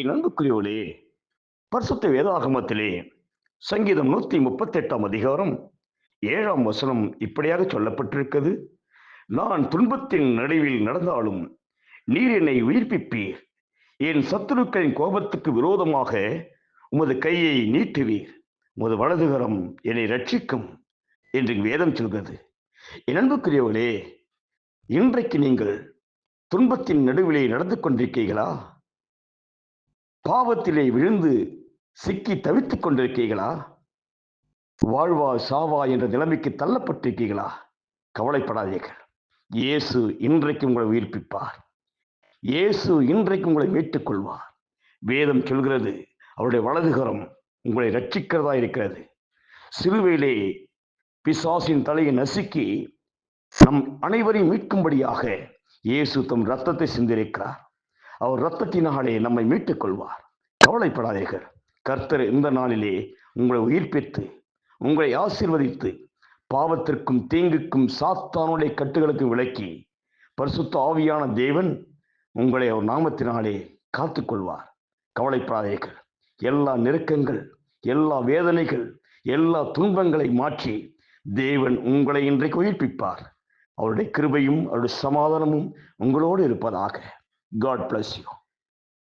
என் அன்புக்குரியவளே, பரிசுத்த வேதாகமத்திலே சங்கீதம் 138 அதிகாரம் 7 இப்படியாக சொல்லப்பட்டிருக்கிறது. நான் துன்பத்தின் நடுவில் நடந்தாலும் நீர் என்னை உயிர்ப்பிப்பீர். என் சத்துருக்களின் கோபத்துக்கு விரோதமாக உமது கையை நீட்டுவீர். உமது வலதுகரம் என்னை ரட்சிக்கும் என்று வேதம் சொல்கிறது. என் அன்புக்குரியவளே, இன்றைக்கு நீங்கள் துன்பத்தின் நடுவிலே நடந்து கொண்டிருக்கீர்களா? பாவத்திலே விழுந்து சிக்கி தவித்துக் கொண்டிருக்கீர்களா? வாழ்வா சாவா என்ற நிலைமைக்கு தள்ளப்பட்டிருக்கீர்களா? கவலைப்படாதீர்கள். இயேசு இன்றைக்கு உங்களை உயிர்ப்பிப்பார். இயேசு இன்றைக்கு உங்களை மீட்டுக் கொள்வார். வேதம் சொல்கிறது, அவருடைய வலதுகரம் உங்களை ரட்சிக்கிறதா இருக்கிறது. சிலுவையிலே பிசாசின் தலையை நசுக்கி நம் அனைவரையும் மீட்கும்படியாக இயேசு தம் ரத்தத்தை சிந்திருக்கிறார். அவர் ரத்தத்தினாலே நம்மை மீட்டுக் கொள்வார். கவலைப்படாதீர்கள். கர்த்தர் இந்த நாளிலே உங்களை உயிர்ப்பித்து உங்களை ஆசீர்வதித்து பாவத்திற்கும் தீங்குக்கும் சாத்தானுடைய கட்டுகளுக்கும் விலக்கி பரிசுத்த ஆவியான தேவன் உங்களை அவர் நாமத்தினாலே காத்துக்கொள்வார். கவலைப்படாதீர்கள். எல்லா நெருக்கங்கள், எல்லா வேதனைகள், எல்லா துன்பங்களை மாற்றி தேவன் உங்களை இன்றைக்கு உயிர்ப்பிப்பார். அவருடைய கிருபையும் அவருடைய சமாதானமும் உங்களோடு இருப்பதாக. God bless you.